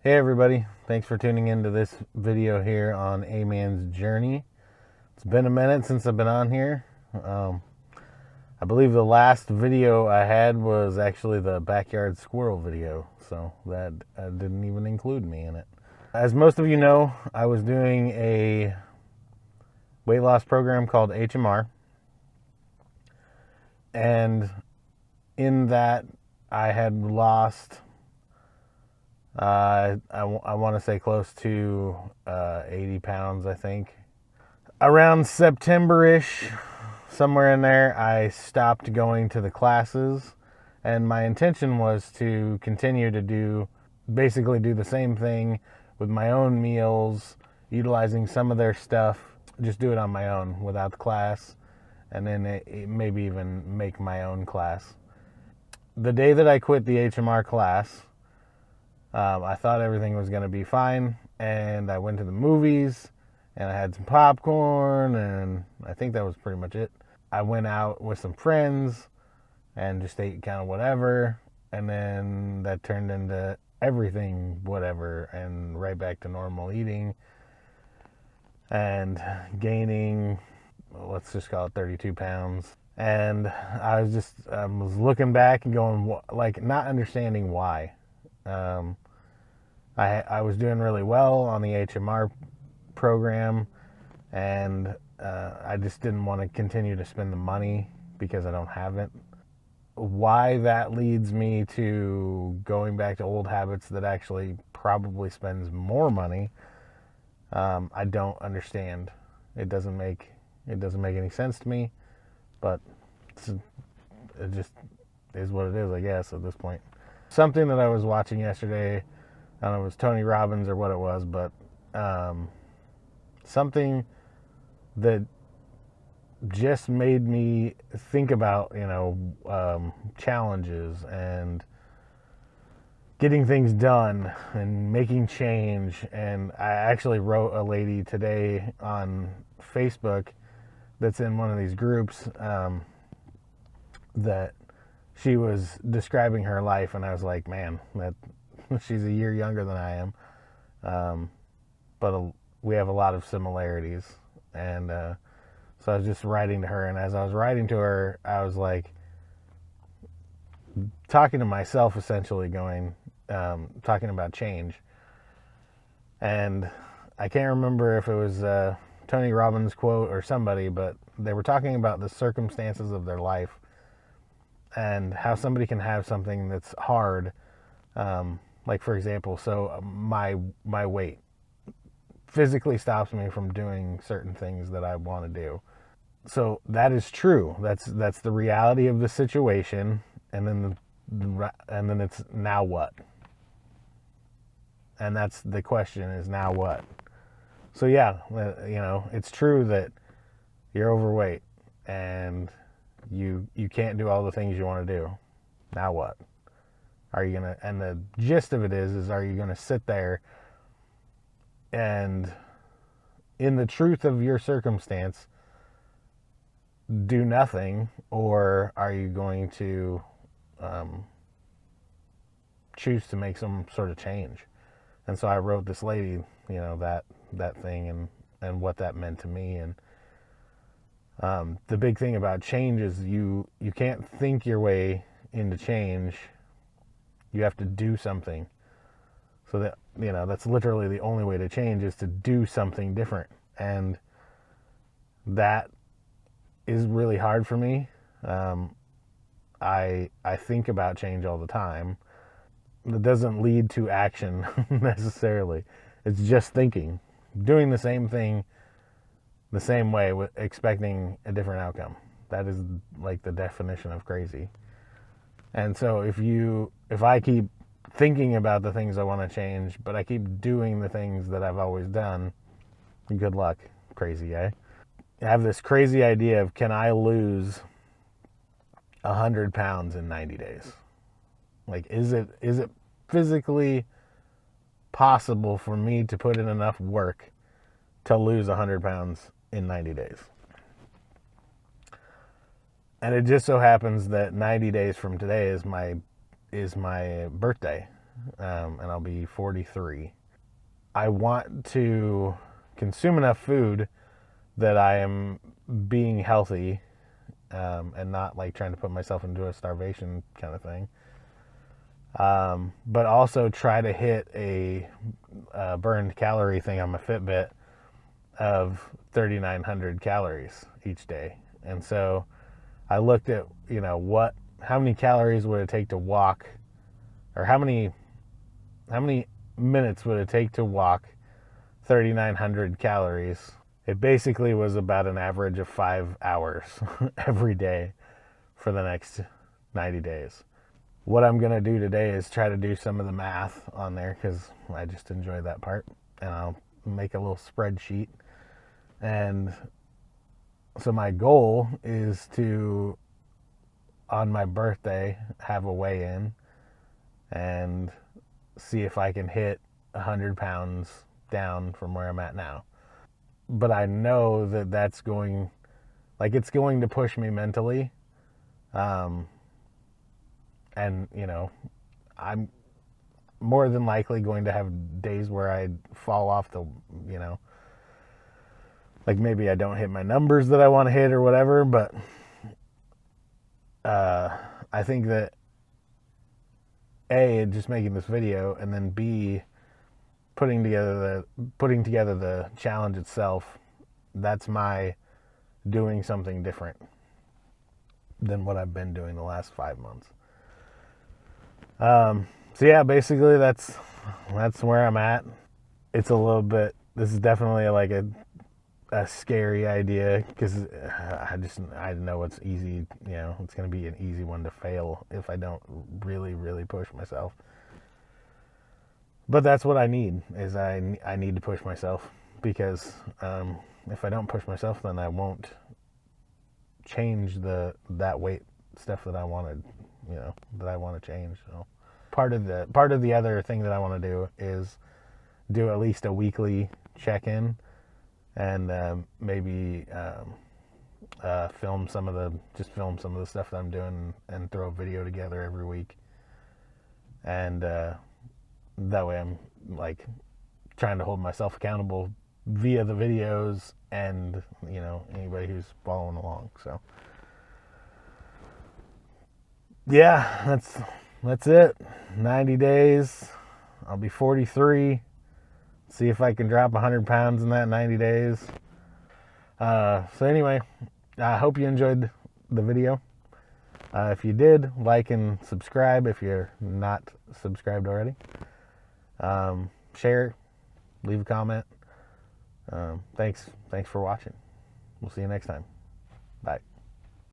Hey everybody, thanks for tuning into this video here on A Man's Journey. It's been a minute since I've been on here. I believe the last video I had was actually the backyard squirrel video, so that didn't even include me in it. As most of you know, I was doing a weight loss program called HMR, and in that I had lost I want to say close to 80 pounds, I think. Around September-ish, somewhere in there, I stopped going to the classes, and my intention was to continue to basically do the same thing with my own meals, utilizing some of their stuff, just do it on my own without the class, and then maybe even make my own class. The day that I quit the HMR class, I thought everything was going to be fine, and I went to the movies, and I had some popcorn, and I think that was pretty much it. I went out with some friends, and just ate kind of whatever, and then that turned into everything whatever, and right back to normal eating, and gaining, let's just call it 32 pounds. And I was looking back and going, like, not understanding why. I was doing really well on the HMR program, and I just didn't want to continue to spend the money because I don't have it. Why that leads me to going back to old habits that actually probably spends more money, I don't understand. It doesn't make any sense to me, but it just is what it is, I guess, at this point. Something that I was watching yesterday, I don't know if it was Tony Robbins or what it was, but something that just made me think about, challenges and getting things done and making change. And I actually wrote a lady today on Facebook that's in one of these groups that she was describing her life, and I was like, man, that she's a year younger than I am, but we have a lot of similarities. And so I was just writing to her, and as I was writing to her, I was like talking to myself, essentially talking about change. And I can't remember if it was Tony Robbins quote or somebody, but they were talking about the circumstances of their life and how somebody can have something that's hard. Like, for example, so my weight physically stops me from doing certain things that I want to do. So that is true. That's the reality of the situation. And then it's now what? And that's the question, is now what? So yeah, it's true that you're overweight and you can't do all the things you want to do. Now what? Are you gonna? And the gist of it is are you gonna sit there and, in the truth of your circumstance, do nothing, or are you going to choose to make some sort of change? And so I wrote this lady, that thing and what that meant to me. And the big thing about change is you can't think your way into change. You have to do something. So that, that's literally the only way to change, is to do something different. And that is really hard for me. I think about change all the time. It doesn't lead to action necessarily. It's just thinking, doing the same thing the same way, expecting a different outcome. That is like the definition of crazy. And so if I keep thinking about the things I want to change, but I keep doing the things that I've always done, good luck. Crazy, eh? I have this crazy idea of, can I lose 100 pounds in 90 days? Like, is it physically possible for me to put in enough work to lose 100 pounds in 90 days? And it just so happens that 90 days from today is my birthday. and I'll be 43. I want to consume enough food that I am being healthy, and not like trying to put myself into a starvation kind of thing. But also try to hit a burned calorie thing on my Fitbit of 3,900 calories each day. And so I looked at, how many calories would it take to walk, or how many minutes would it take to walk 3,900 calories. It basically was about an average of 5 hours every day for the next 90 days. What I'm going to do today is try to do some of the math on there because I just enjoy that part. And I'll make a little spreadsheet. And so my goal is to, on my birthday, have a weigh-in and see if I can hit 100 pounds down from where I'm at now. But I know that that's going, it's going to push me mentally. And, I'm more than likely going to have days where I fall off the, maybe I don't hit my numbers that I want to hit or whatever. But I think that A, just making this video, and then B, putting together the challenge itself, that's my doing something different than what I've been doing the last 5 months. So yeah, basically that's where I'm at. It's a little bit, this is definitely like a scary idea because I know it's easy, it's going to be an easy one to fail if I don't really, really push myself. But that's what I need, is I need to push myself, because if I don't push myself, then I won't change that weight stuff that I wanted, that I want to change. So part of the other thing that I want to do is do at least a weekly check-in, and maybe film some of the stuff that I'm doing and throw a video together every week. And that way I'm trying to hold myself accountable via the videos and, anybody who's following along. So yeah, that's it. 90 days. I'll be 43. See if I can drop 100 pounds in that 90 days. So anyway, I hope you enjoyed the video. If you did, like and subscribe if you're not subscribed already. Share, leave a comment. Thanks for watching. We'll see you next time.